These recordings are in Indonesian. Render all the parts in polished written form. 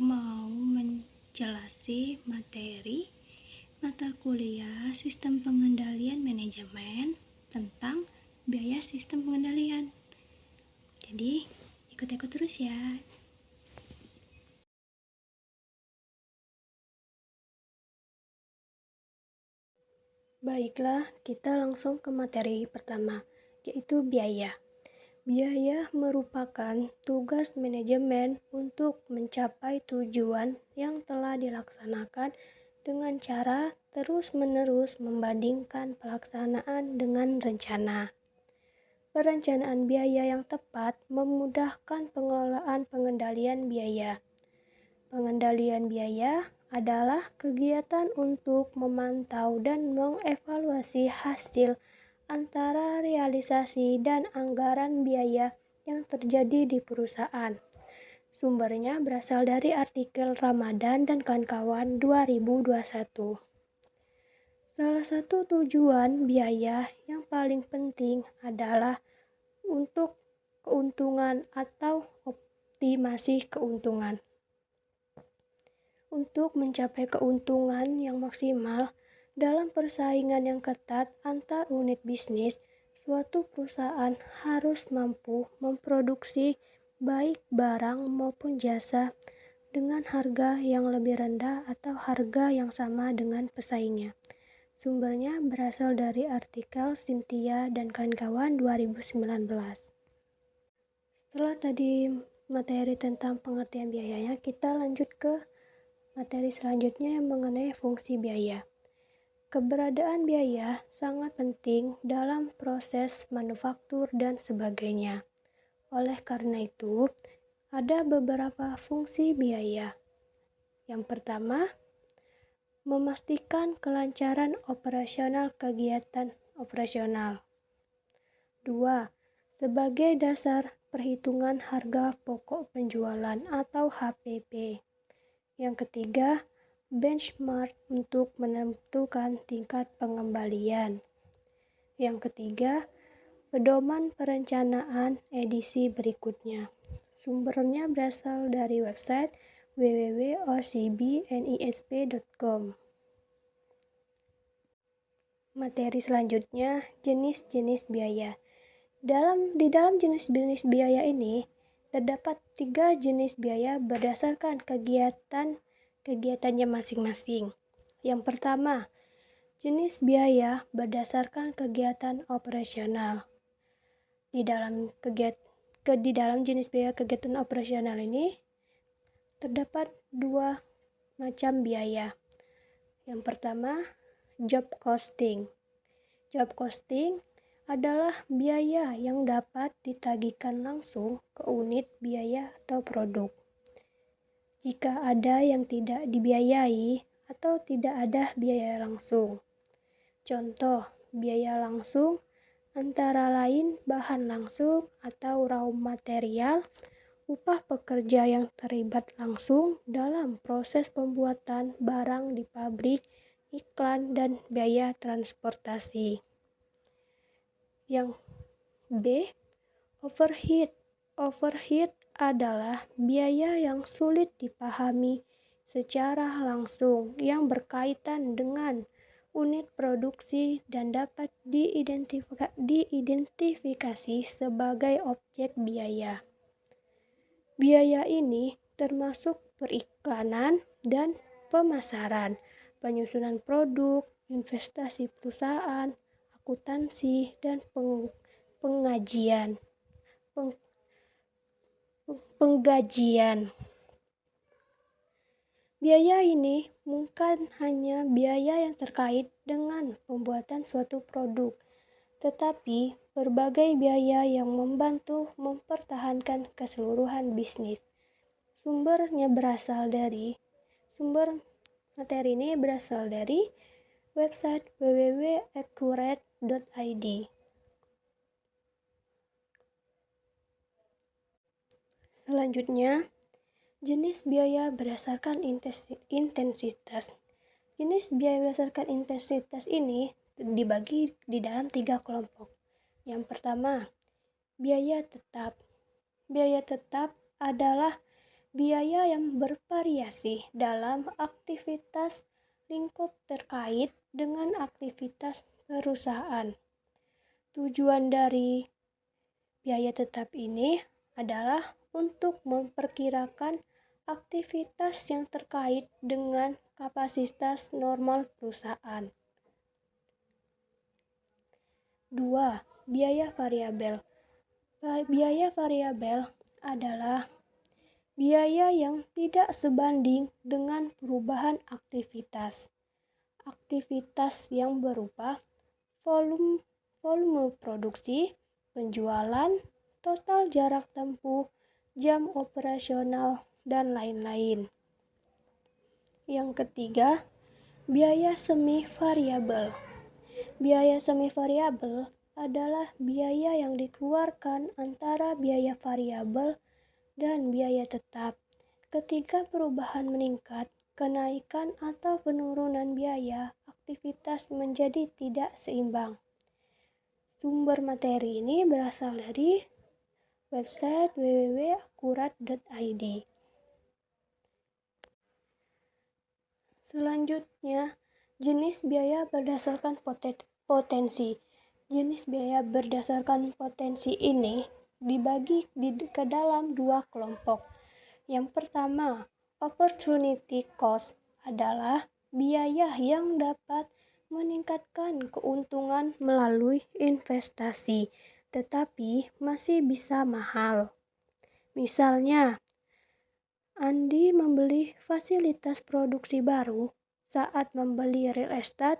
mau menjelaskan materi mata kuliah Sistem Pengendalian Manajemen tentang biaya sistem pengendalian. Jadi, ikut-ikut terus ya. Baiklah, kita langsung ke materi pertama, yaitu biaya. Biaya merupakan tugas manajemen untuk mencapai tujuan yang telah dilaksanakan dengan cara terus-menerus membandingkan pelaksanaan dengan rencana. Perencanaan biaya yang tepat memudahkan pengelolaan pengendalian biaya. Pengendalian biaya adalah kegiatan untuk memantau dan mengevaluasi hasil antara realisasi dan anggaran biaya yang terjadi di perusahaan. Sumbernya berasal dari artikel Ramadan dan kawan-kawan 2021. Salah satu tujuan biaya yang paling penting adalah untuk keuntungan atau optimasi keuntungan. Untuk mencapai keuntungan yang maksimal dalam persaingan yang ketat antar unit bisnis, suatu perusahaan harus mampu memproduksi baik barang maupun jasa dengan harga yang lebih rendah atau harga yang sama dengan pesaingnya. Sumbernya berasal dari artikel Cynthia dan kawan-kawan 2019. Setelah tadi materi tentang pengertian biayanya, kita lanjut ke materi selanjutnya yang mengenai fungsi biaya. Keberadaan biaya sangat penting dalam proses manufaktur dan sebagainya. Oleh karena itu, ada beberapa fungsi biaya. Yang pertama, memastikan kelancaran operasional kegiatan operasional. 2. Sebagai dasar perhitungan harga pokok penjualan atau HPP. Yang ketiga, benchmark untuk menentukan tingkat pengembalian. Yang ketiga, pedoman perencanaan edisi berikutnya. Sumbernya berasal dari website www.ocbnisp.com. Materi selanjutnya, jenis-jenis biaya. Di dalam jenis-jenis biaya ini terdapat 3 jenis biaya berdasarkan kegiatannya masing-masing. Yang pertama, jenis biaya berdasarkan kegiatan operasional. Di dalam jenis biaya kegiatan operasional ini terdapat 2 macam biaya. Yang pertama, job costing. Job costing adalah biaya yang dapat ditagihkan langsung ke unit biaya atau produk. Jika ada yang tidak dibiayai atau tidak ada biaya langsung. Contoh, biaya langsung antara lain bahan langsung atau raw material, upah pekerja yang terlibat langsung dalam proses pembuatan barang di pabrik, iklan, dan biaya transportasi. Yang B, overhead. Overhead adalah biaya yang sulit dipahami secara langsung yang berkaitan dengan unit produksi dan dapat diidentifikasi sebagai objek biaya. Biaya ini termasuk periklanan dan pemasaran, penyusunan produk, investasi perusahaan, akuntansi, dan penggajian. Biaya ini bukan hanya biaya yang terkait dengan pembuatan suatu produk, tetapi berbagai biaya yang membantu mempertahankan keseluruhan bisnis. Sumber materi ini berasal dari website www.accurate.id. Selanjutnya, jenis biaya berdasarkan intensitas. Jenis biaya berdasarkan intensitas ini dibagi di dalam 3 kelompok. Yang pertama, biaya tetap. Biaya tetap adalah biaya yang bervariasi dalam aktivitas lingkup terkait dengan aktivitas perusahaan. Tujuan dari biaya tetap ini adalah untuk memperkirakan aktivitas yang terkait dengan kapasitas normal perusahaan. 2. Biaya variabel. Biaya variabel adalah biaya yang tidak sebanding dengan perubahan aktivitas. Aktivitas yang berupa volume produksi, penjualan, total jarak tempuh, jam operasional, dan lain-lain. Yang ketiga, biaya semi variabel. Biaya semi variabel adalah biaya yang dikeluarkan antara biaya variabel dan biaya tetap. Ketika perubahan meningkat, kenaikan atau penurunan biaya aktivitas menjadi tidak seimbang. Sumber materi ini berasal dari website www.akurat.id. Selanjutnya, jenis biaya berdasarkan potensi. Jenis biaya berdasarkan potensi ini dibagi ke dalam dua kelompok. Yang pertama, opportunity cost adalah biaya yang dapat meningkatkan keuntungan melalui investasi, tetapi masih bisa mahal. Misalnya, Andi membeli fasilitas produksi baru saat membeli real estate.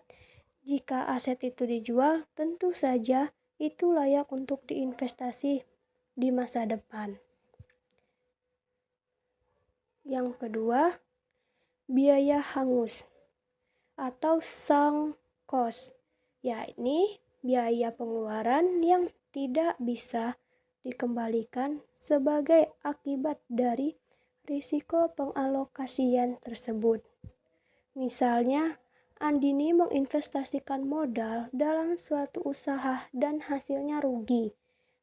Jika aset itu dijual, tentu saja itu layak untuk diinvestasi di masa depan. Yang kedua, biaya hangus atau sunk cost, yakni biaya pengeluaran yang tidak bisa dikembalikan sebagai akibat dari risiko pengalokasian tersebut. Misalnya, Andini menginvestasikan modal dalam suatu usaha dan hasilnya rugi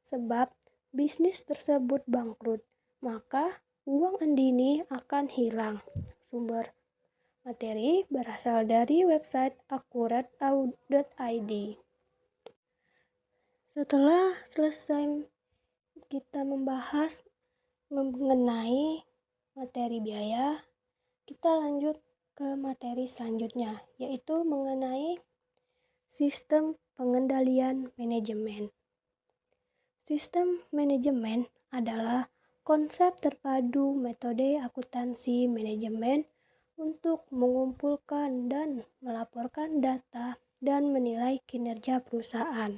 sebab bisnis tersebut bangkrut, maka uang Andini akan hilang. Sumber materi berasal dari website akurat.id. Setelah selesai kita membahas mengenai materi biaya, kita lanjut ke materi selanjutnya, yaitu mengenai sistem pengendalian manajemen. Sistem manajemen adalah konsep terpadu metode akuntansi manajemen untuk mengumpulkan dan melaporkan data dan menilai kinerja perusahaan.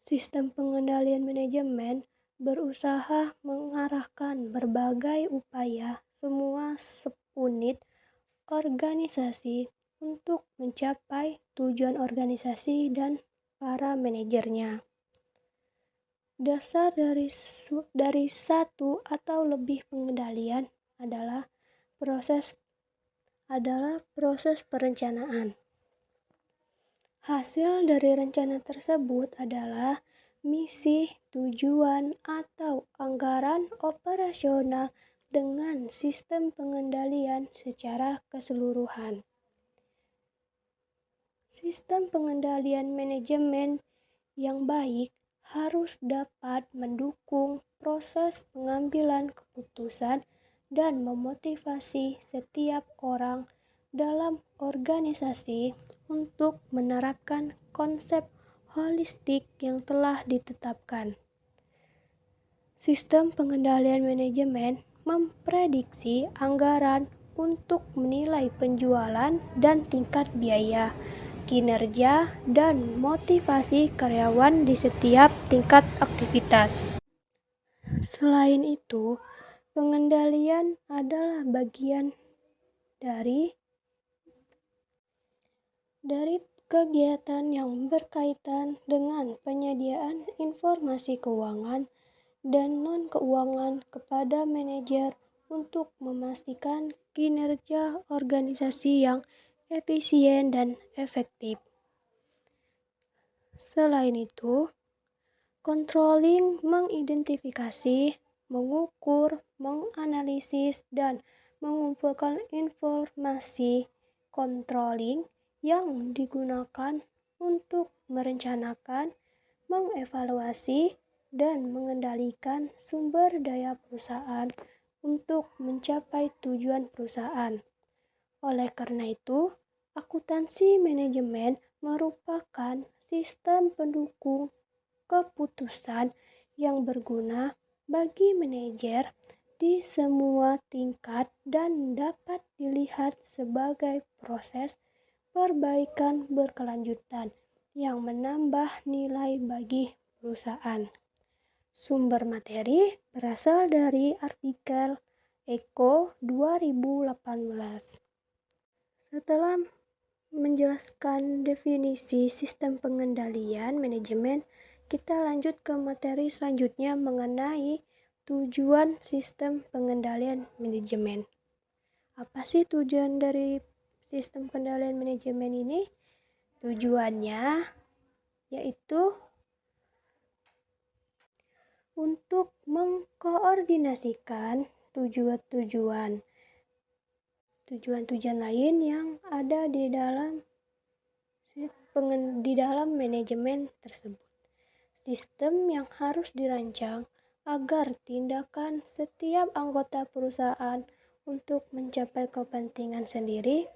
Sistem pengendalian manajemen berusaha mengarahkan berbagai upaya semua subunit organisasi untuk mencapai tujuan organisasi dan para manajernya. Dasar dari satu atau lebih pengendalian adalah proses perencanaan. Hasil dari rencana tersebut adalah misi, tujuan, atau anggaran operasional dengan sistem pengendalian secara keseluruhan. Sistem pengendalian manajemen yang baik harus dapat mendukung proses pengambilan keputusan dan memotivasi setiap orang dalam organisasi untuk menerapkan konsep holistik yang telah ditetapkan. Sistem pengendalian manajemen memprediksi anggaran untuk menilai penjualan dan tingkat biaya, kinerja, dan motivasi karyawan di setiap tingkat aktivitas. Selain itu, pengendalian adalah bagian dari kegiatan yang berkaitan dengan penyediaan informasi keuangan dan non-keuangan kepada manajer untuk memastikan kinerja organisasi yang efisien dan efektif. Selain itu, controlling mengidentifikasi, mengukur, menganalisis, dan mengumpulkan informasi. Controlling yang digunakan untuk merencanakan, mengevaluasi, dan mengendalikan sumber daya perusahaan untuk mencapai tujuan perusahaan. Oleh karena itu, akuntansi manajemen merupakan sistem pendukung keputusan yang berguna bagi manajer di semua tingkat dan dapat dilihat sebagai proses perbaikan berkelanjutan yang menambah nilai bagi perusahaan. Sumber materi berasal dari artikel Eko 2018. Setelah menjelaskan definisi sistem pengendalian manajemen, kita lanjut ke materi selanjutnya mengenai tujuan sistem pengendalian manajemen. Apa sih tujuan dari sistem pengendalian manajemen ini? Tujuannya yaitu untuk mengkoordinasikan tujuan-tujuan lain yang ada di dalam manajemen tersebut. Sistem yang harus dirancang agar tindakan setiap anggota perusahaan untuk mencapai kepentingan sendiri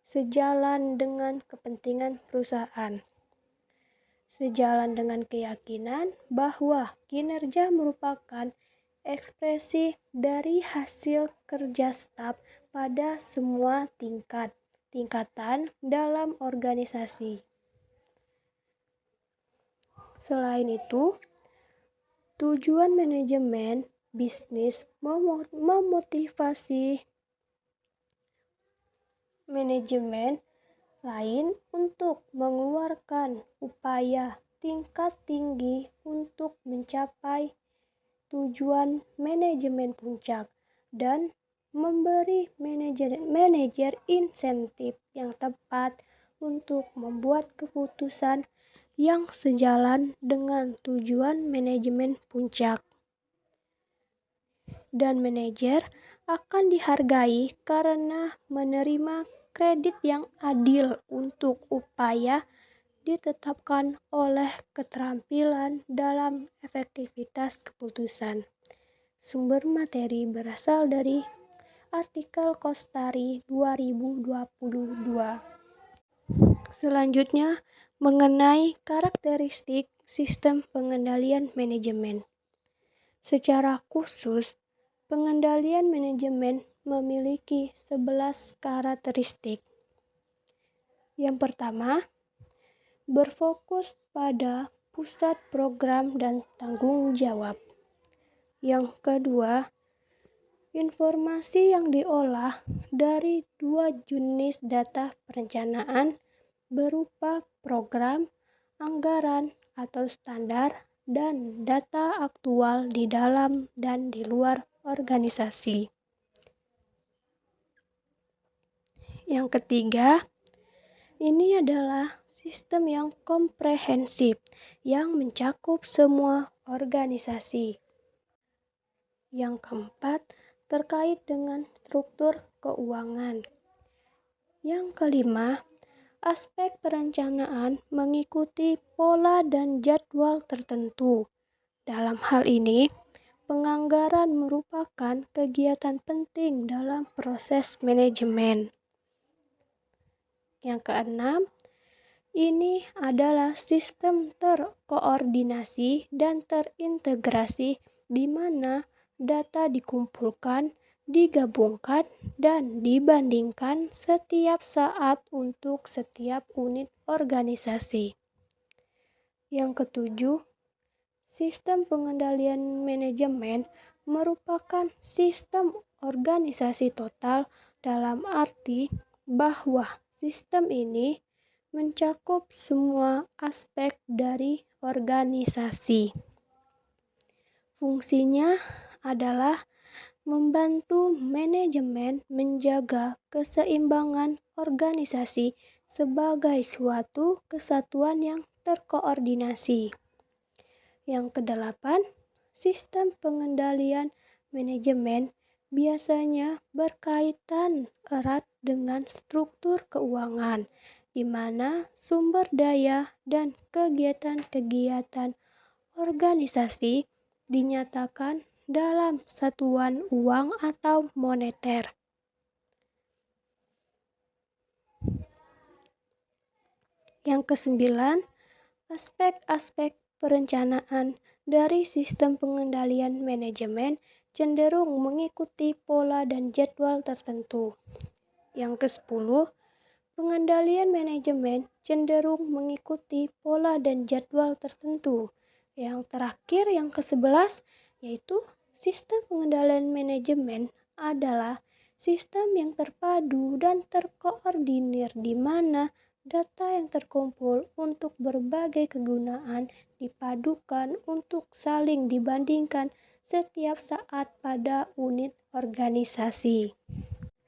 sejalan dengan kepentingan perusahaan. Sejalan dengan keyakinan bahwa kinerja merupakan ekspresi dari hasil kerja staf pada semua tingkatan dalam organisasi. Selain itu, tujuan manajemen bisnis memotivasi manajemen lain untuk mengeluarkan upaya tingkat tinggi untuk mencapai tujuan manajemen puncak dan memberi manajer insentif yang tepat untuk membuat keputusan yang sejalan dengan tujuan manajemen puncak. Dan manajer akan dihargai karena menerima kredit yang adil untuk upaya ditetapkan oleh keterampilan dalam efektivitas keputusan. Sumber materi berasal dari artikel Kostari 2022. Selanjutnya, mengenai karakteristik sistem pengendalian manajemen. Secara khusus, pengendalian manajemen memiliki 11 karakteristik. Yang pertama, berfokus pada pusat program dan tanggung jawab. Yang kedua, informasi yang diolah dari dua jenis data perencanaan berupa program, anggaran atau standar, dan data aktual di dalam dan di luar organisasi. Yang ketiga, ini adalah sistem yang komprehensif yang mencakup semua organisasi. Yang keempat, terkait dengan struktur keuangan. Yang kelima, aspek perencanaan mengikuti pola dan jadwal tertentu. Dalam hal ini, penganggaran merupakan kegiatan penting dalam proses manajemen. Yang keenam, ini adalah sistem terkoordinasi dan terintegrasi di mana data dikumpulkan, digabungkan, dan dibandingkan setiap saat untuk setiap unit organisasi. Yang ketujuh, sistem pengendalian manajemen merupakan sistem organisasi total dalam arti bahwa sistem ini mencakup semua aspek dari organisasi. Fungsinya adalah membantu manajemen menjaga keseimbangan organisasi sebagai suatu kesatuan yang terkoordinasi. Yang kedelapan, sistem pengendalian manajemen biasanya berkaitan erat dengan struktur keuangan, di mana sumber daya dan kegiatan-kegiatan organisasi dinyatakan dalam satuan uang atau moneter. Yang kesembilan, aspek-aspek perencanaan dari sistem pengendalian manajemen cenderung mengikuti pola dan jadwal tertentu. Yang kesepuluh, pengendalian manajemen cenderung mengikuti pola dan jadwal tertentu. Yang terakhir, yang ke-11, yaitu sistem pengendalian manajemen adalah sistem yang terpadu dan terkoordinir di mana data yang terkumpul untuk berbagai kegunaan dipadukan untuk saling dibandingkan setiap saat pada unit organisasi.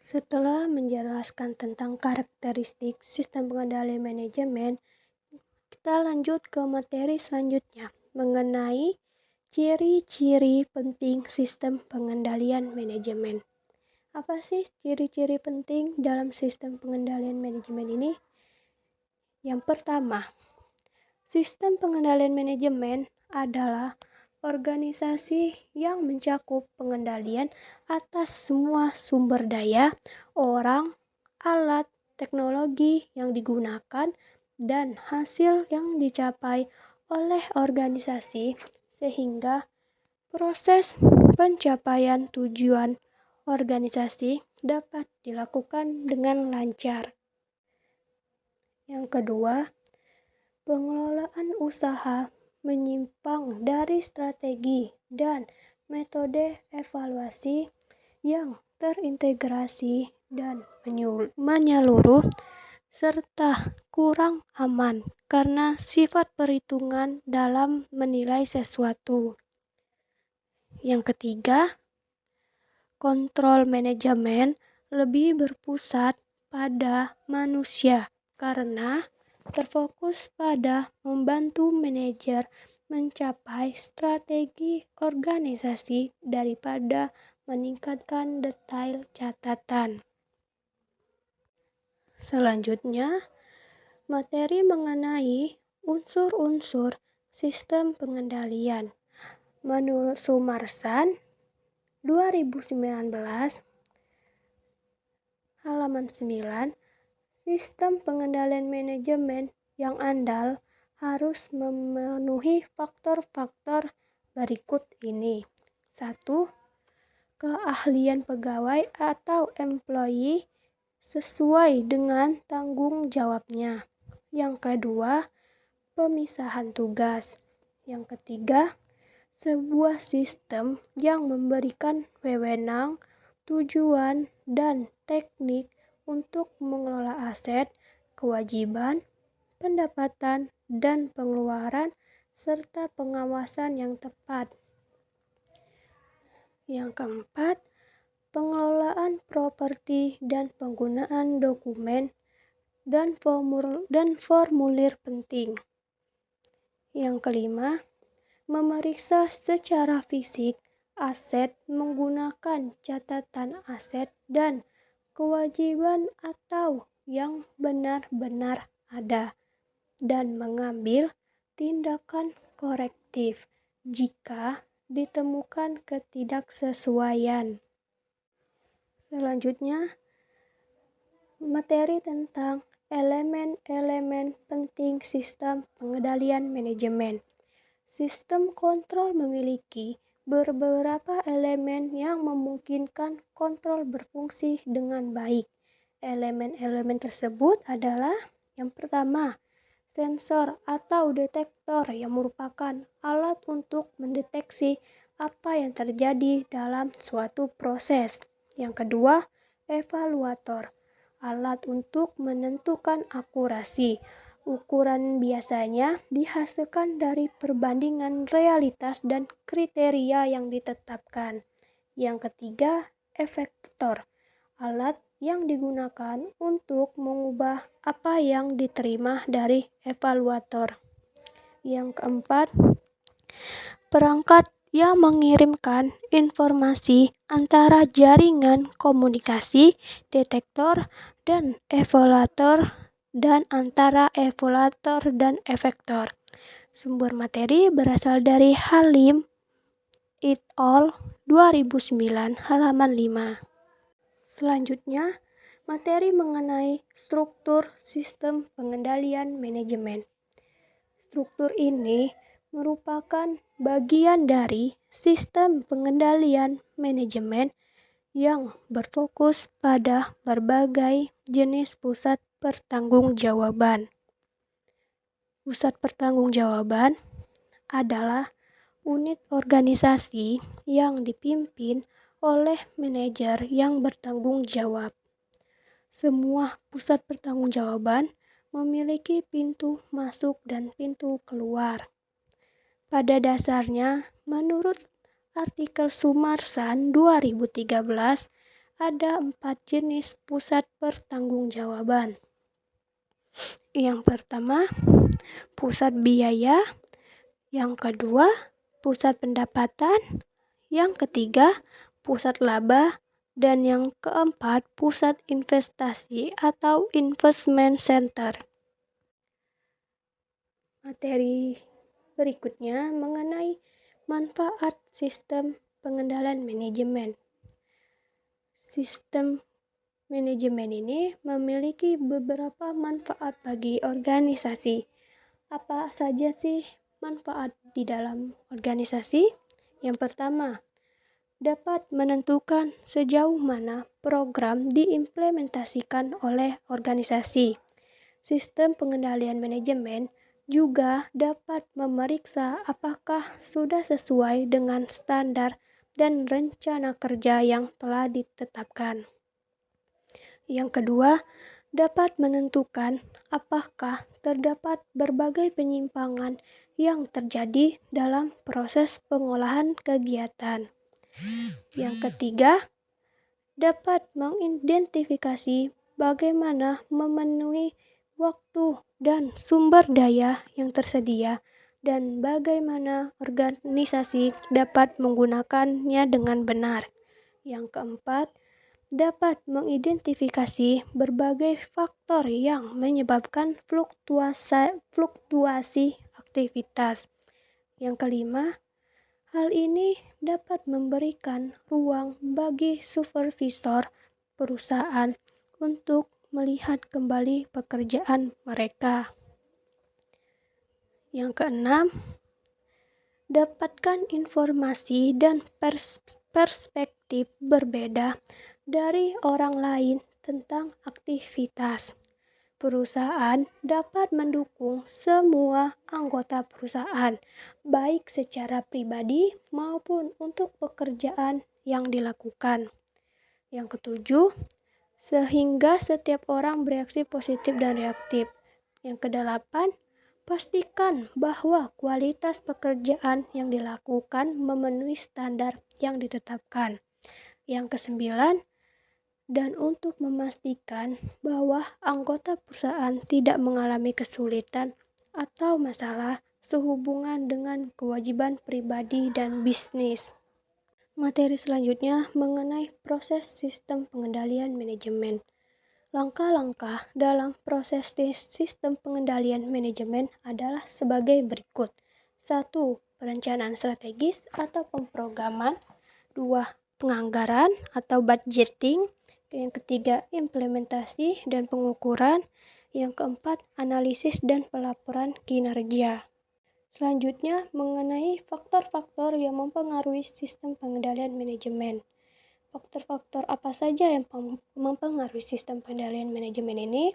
Setelah menjelaskan tentang karakteristik sistem pengendalian manajemen, kita lanjut ke materi selanjutnya mengenai ciri-ciri penting sistem pengendalian manajemen. Apa sih ciri-ciri penting dalam sistem pengendalian manajemen ini? Yang pertama, sistem pengendalian manajemen adalah organisasi yang mencakup pengendalian atas semua sumber daya, orang, alat, teknologi yang digunakan, dan hasil yang dicapai oleh organisasi sehingga proses pencapaian tujuan organisasi dapat dilakukan dengan lancar. Yang kedua, pengelolaan usaha menyimpang dari strategi dan metode evaluasi yang terintegrasi dan menyeluruh serta kurang aman karena sifat perhitungan dalam menilai sesuatu. Yang ketiga, kontrol manajemen lebih berpusat pada manusia karena terfokus pada membantu manajer mencapai strategi organisasi daripada meningkatkan detail catatan. Selanjutnya, materi mengenai unsur-unsur sistem pengendalian. Menurut Sumarsan 2019 halaman 9, sistem pengendalian manajemen yang andal harus memenuhi faktor-faktor berikut ini. 1. Keahlian pegawai atau employee sesuai dengan tanggung jawabnya. Yang kedua, pemisahan tugas. Yang ketiga, sebuah sistem yang memberikan wewenang, tujuan, dan teknik untuk mengelola aset, kewajiban, pendapatan, dan pengeluaran, serta pengawasan yang tepat. Yang keempat, pengelolaan properti dan penggunaan dokumen dan formulir penting. Yang kelima, memeriksa secara fisik aset menggunakan catatan aset dan kewajiban atau yang benar-benar ada, dan mengambil tindakan korektif jika ditemukan ketidaksesuaian. Selanjutnya, materi tentang elemen-elemen penting sistem pengendalian manajemen. Sistem kontrol memiliki beberapa elemen yang memungkinkan kontrol berfungsi dengan baik. Elemen-elemen tersebut adalah yang pertama, sensor atau detektor yang merupakan alat untuk mendeteksi apa yang terjadi dalam suatu proses. Yang kedua, evaluator, alat untuk menentukan akurasi. Ukuran biasanya dihasilkan dari perbandingan realitas dan kriteria yang ditetapkan. Yang ketiga, efektor, alat yang digunakan untuk mengubah apa yang diterima dari evaluator. Yang keempat, perangkat yang mengirimkan informasi antara jaringan komunikasi, detektor, dan evaluator, dan antara evaluator dan efektor. Sumber materi berasal dari Halim et al. 2009 halaman 5. Selanjutnya, materi mengenai struktur sistem pengendalian manajemen. Struktur ini merupakan bagian dari sistem pengendalian manajemen yang berfokus pada berbagai jenis pusat pertanggungjawaban. Pusat pertanggungjawaban adalah unit organisasi yang dipimpin oleh manajer yang bertanggung jawab. Semua pusat pertanggungjawaban memiliki pintu masuk dan pintu keluar. Pada dasarnya, menurut artikel Sumarsan 2013, ada 4 jenis pusat pertanggungjawaban. Yang pertama, pusat biaya. Yang kedua, pusat pendapatan. Yang ketiga, pusat laba. Dan yang keempat, pusat investasi atau investment center. Materi berikutnya mengenai manfaat sistem pengendalian manajemen. Sistem manajemen ini memiliki beberapa manfaat bagi organisasi. Apa saja sih manfaat di dalam organisasi? Yang pertama, dapat menentukan sejauh mana program diimplementasikan oleh organisasi. Sistem pengendalian manajemen juga dapat memeriksa apakah sudah sesuai dengan standar dan rencana kerja yang telah ditetapkan. Yang kedua, dapat menentukan apakah terdapat berbagai penyimpangan yang terjadi dalam proses pengolahan kegiatan. Yang ketiga, dapat mengidentifikasi bagaimana memenuhi waktu dan sumber daya yang tersedia dan bagaimana organisasi dapat menggunakannya dengan benar. Yang keempat, dapat mengidentifikasi berbagai faktor yang menyebabkan fluktuasi aktivitas. Yang kelima, hal ini dapat memberikan ruang bagi supervisor perusahaan untuk melihat kembali pekerjaan mereka. Yang keenam, dapatkan informasi dan perspektif berbeda dari orang lain tentang aktivitas. Perusahaan dapat mendukung semua anggota perusahaan, baik secara pribadi maupun untuk pekerjaan yang dilakukan. Yang ketujuh, sehingga setiap orang bereaksi positif dan reaktif. Yang kedelapan, pastikan bahwa kualitas pekerjaan yang dilakukan memenuhi standar yang ditetapkan. Yang kesembilan, dan untuk memastikan bahwa anggota perusahaan tidak mengalami kesulitan atau masalah sehubungan dengan kewajiban pribadi dan bisnis. Materi selanjutnya mengenai proses sistem pengendalian manajemen. Langkah-langkah dalam proses sistem pengendalian manajemen adalah sebagai berikut. 1. Perencanaan strategis atau pemrograman. 2. Penganggaran atau budgeting. Yang ketiga, implementasi dan pengukuran. Yang keempat, analisis dan pelaporan kinerja. Selanjutnya, mengenai faktor-faktor yang mempengaruhi sistem pengendalian manajemen. Faktor-faktor apa saja yang mempengaruhi sistem pengendalian manajemen ini?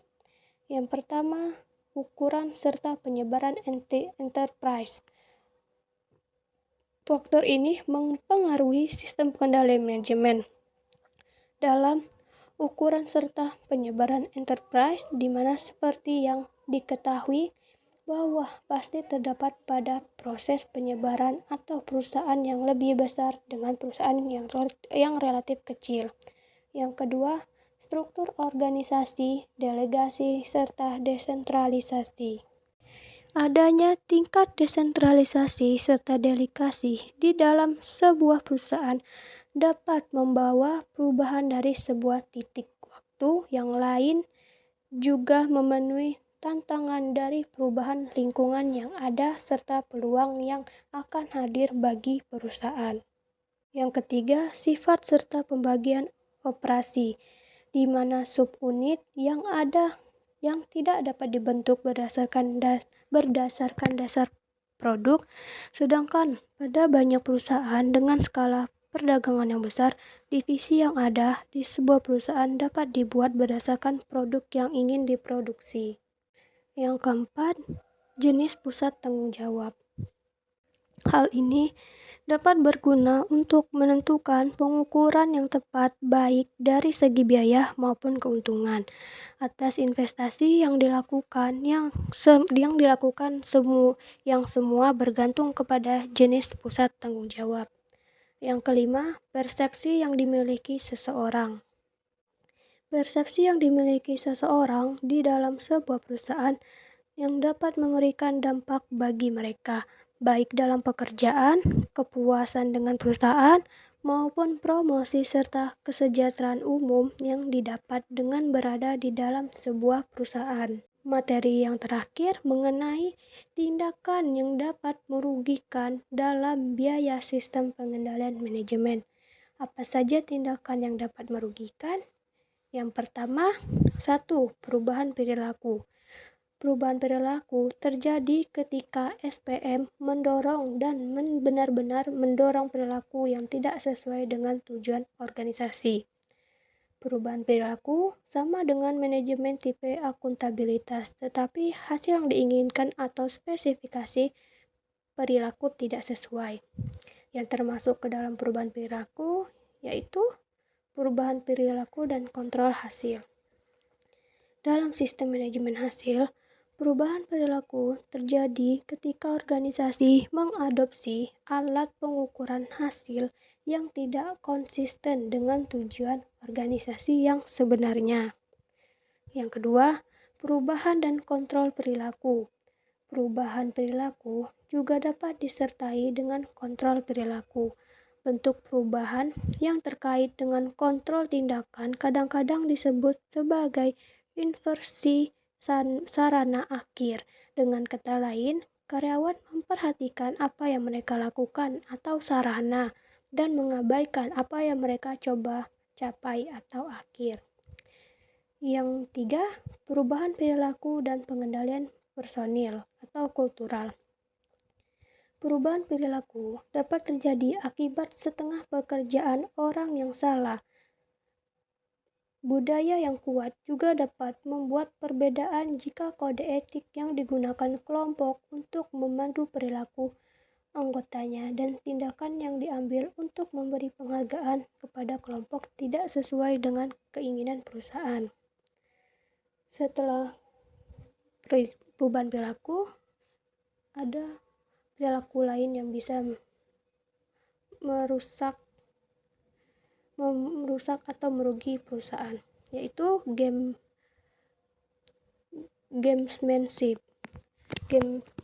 Yang pertama, ukuran serta penyebaran enterprise. Faktor ini mempengaruhi sistem pengendalian manajemen dalam ukuran serta penyebaran enterprise, di mana seperti yang diketahui bahwa pasti terdapat pada proses penyebaran atau perusahaan yang lebih besar dengan perusahaan yang relatif kecil. Yang kedua, struktur organisasi, delegasi, serta desentralisasi. Adanya tingkat desentralisasi serta delegasi di dalam sebuah perusahaan dapat membawa perubahan dari sebuah titik waktu yang lain, juga memenuhi tantangan dari perubahan lingkungan yang ada serta peluang yang akan hadir bagi perusahaan. Yang ketiga, sifat serta pembagian operasi, di mana subunit yang tidak dapat dibentuk berdasarkan dasar produk, sedangkan pada banyak perusahaan dengan skala perdagangan yang besar, divisi yang ada di sebuah perusahaan dapat dibuat berdasarkan produk yang ingin diproduksi. Yang keempat, jenis pusat tanggung jawab. Hal ini dapat berguna untuk menentukan pengukuran yang tepat baik dari segi biaya maupun keuntungan atas investasi yang dilakukan semua bergantung kepada jenis pusat tanggung jawab. Yang kelima, persepsi yang dimiliki seseorang. Persepsi yang dimiliki seseorang di dalam sebuah perusahaan yang dapat memberikan dampak bagi mereka, baik dalam pekerjaan, kepuasan dengan perusahaan, maupun promosi serta kesejahteraan umum yang didapat dengan berada di dalam sebuah perusahaan. Materi yang terakhir mengenai tindakan yang dapat merugikan dalam biaya sistem pengendalian manajemen. Apa saja tindakan yang dapat merugikan? Yang pertama, 1. Perubahan perilaku. Perubahan perilaku terjadi ketika SPM mendorong dan benar-benar mendorong perilaku yang tidak sesuai dengan tujuan organisasi. Perubahan perilaku sama dengan manajemen tipe akuntabilitas, tetapi hasil yang diinginkan atau spesifikasi perilaku tidak sesuai. Yang termasuk ke dalam perubahan perilaku yaitu perubahan perilaku dan kontrol hasil. Dalam sistem manajemen hasil, perubahan perilaku terjadi ketika organisasi mengadopsi alat pengukuran hasil yang tidak konsisten dengan tujuan organisasi yang sebenarnya. Yang kedua, perubahan dan kontrol perilaku. Perubahan perilaku juga dapat disertai dengan kontrol perilaku. Bentuk perubahan yang terkait dengan kontrol tindakan kadang-kadang disebut sebagai inversi sarana akhir. Dengan kata lain, karyawan memperhatikan apa yang mereka lakukan atau sarana dan mengabaikan apa yang mereka coba capai atau akhir. Yang tiga, perubahan perilaku dan pengendalian personil atau kultural. Perubahan perilaku dapat terjadi akibat setengah pekerjaan orang yang salah. Budaya yang kuat juga dapat membuat perbedaan jika kode etik yang digunakan kelompok untuk memandu perilaku anggotanya dan tindakan yang diambil untuk memberi penghargaan kepada kelompok tidak sesuai dengan keinginan perusahaan. Setelah perubahan perilaku, ada perilaku lain yang bisa merusak atau merugi perusahaan, yaitu gamesmanship.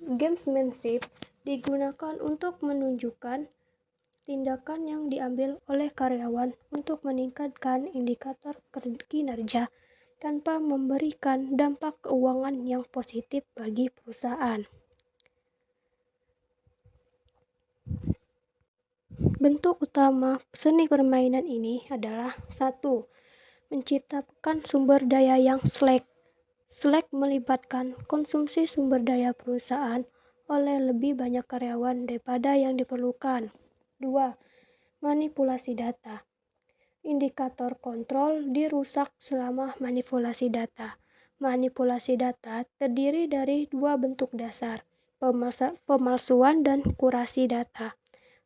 Gamesmanship digunakan untuk menunjukkan tindakan yang diambil oleh karyawan untuk meningkatkan indikator kinerja tanpa memberikan dampak keuangan yang positif bagi perusahaan. Bentuk utama seni permainan ini adalah 1. Menciptakan sumber daya yang slack. Slack melibatkan konsumsi sumber daya perusahaan oleh lebih banyak karyawan daripada yang diperlukan. 2. Manipulasi data. Indikator kontrol dirusak selama manipulasi data. Manipulasi data terdiri dari dua bentuk dasar, pemalsuan dan kurasi data.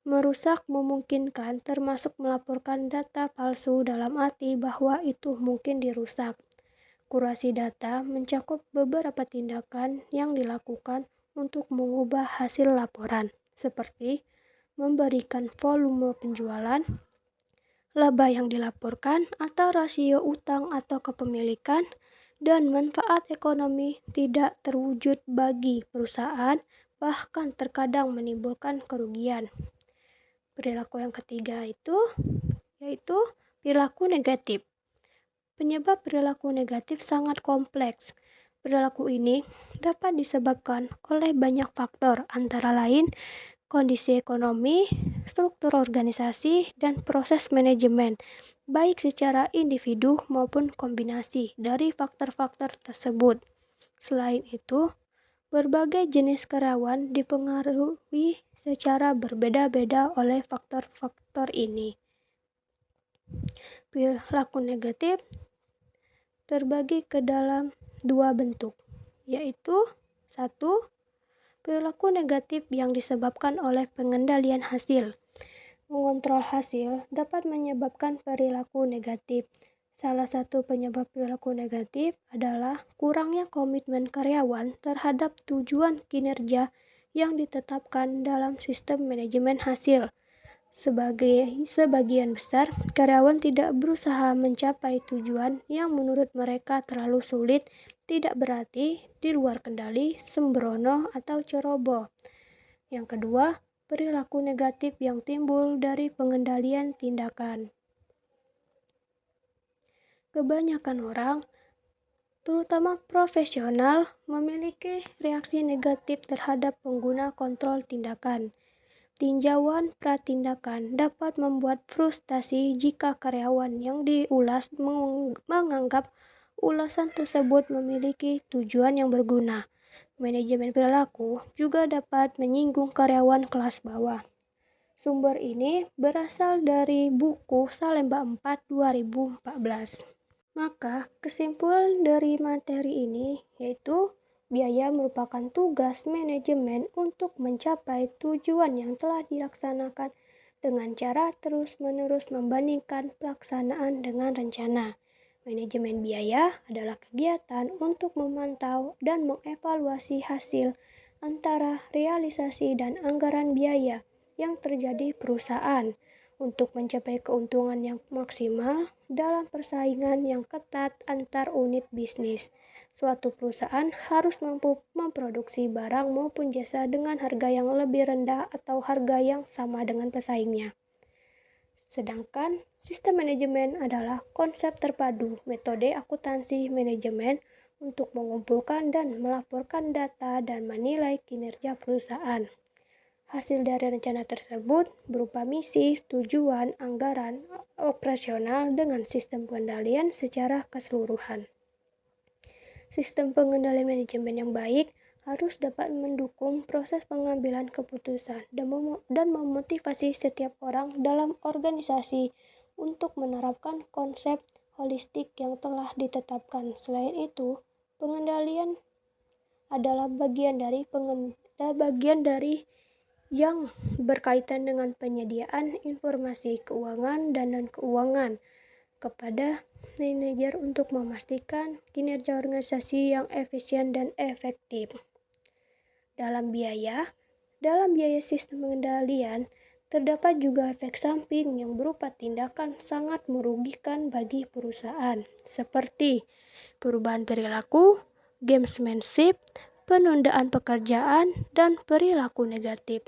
Merusak memungkinkan termasuk melaporkan data palsu dalam arti bahwa itu mungkin dirusak. Kurasi data mencakup beberapa tindakan yang dilakukan untuk mengubah hasil laporan, seperti memberikan volume penjualan, laba yang dilaporkan, atau rasio utang atau kepemilikan, dan manfaat ekonomi tidak terwujud bagi perusahaan, bahkan terkadang menimbulkan kerugian. Perilaku yang ketiga yaitu perilaku negatif. Penyebab perilaku negatif sangat kompleks. Perilaku ini dapat disebabkan oleh banyak faktor, antara lain kondisi ekonomi, struktur organisasi, dan proses manajemen, baik secara individu maupun kombinasi dari faktor-faktor tersebut. Selain itu, berbagai jenis karyawan dipengaruhi secara berbeda-beda oleh faktor-faktor ini. Perilaku negatif terbagi ke dalam dua bentuk, yaitu 1. Perilaku negatif yang disebabkan oleh pengendalian hasil. Mengontrol hasil dapat menyebabkan perilaku negatif. Salah satu penyebab perilaku negatif adalah kurangnya komitmen karyawan terhadap tujuan kinerja yang ditetapkan dalam sistem manajemen hasil. Sebagian besar karyawan tidak berusaha mencapai tujuan yang menurut mereka terlalu sulit, tidak berarti di luar kendali, sembrono, atau ceroboh. Yang kedua, perilaku negatif yang timbul dari pengendalian tindakan. Kebanyakan orang, terutama profesional, memiliki reaksi negatif terhadap pengguna kontrol tindakan. Tinjauan pratindakan dapat membuat frustasi jika karyawan yang diulas menganggap ulasan tersebut memiliki tujuan yang berguna. Manajemen perilaku juga dapat menyinggung karyawan kelas bawah. Sumber ini berasal dari buku Salemba 4 2014. Maka kesimpulan dari materi ini yaitu biaya merupakan tugas manajemen untuk mencapai tujuan yang telah dilaksanakan dengan cara terus-menerus membandingkan pelaksanaan dengan rencana. Manajemen biaya adalah kegiatan untuk memantau dan mengevaluasi hasil antara realisasi dan anggaran biaya yang terjadi perusahaan untuk mencapai keuntungan yang maksimal dalam persaingan yang ketat antar unit bisnis. Suatu perusahaan harus mampu memproduksi barang maupun jasa dengan harga yang lebih rendah atau harga yang sama dengan pesaingnya. Sedangkan sistem manajemen adalah konsep terpadu metode akuntansi manajemen untuk mengumpulkan dan melaporkan data dan menilai kinerja perusahaan. Hasil dari rencana tersebut berupa misi, tujuan, anggaran, operasional dengan sistem pengendalian secara keseluruhan. Sistem pengendalian manajemen yang baik harus dapat mendukung proses pengambilan keputusan dan memotivasi setiap orang dalam organisasi untuk menerapkan konsep holistik yang telah ditetapkan. Selain itu, pengendalian adalah bagian dari yang berkaitan dengan penyediaan informasi keuangan dan non-keuangan kepada manajer untuk memastikan kinerja organisasi yang efisien dan efektif. Dalam biaya sistem pengendalian, terdapat juga efek samping yang berupa tindakan sangat merugikan bagi perusahaan, seperti perubahan perilaku, gamesmanship, penundaan pekerjaan, dan perilaku negatif.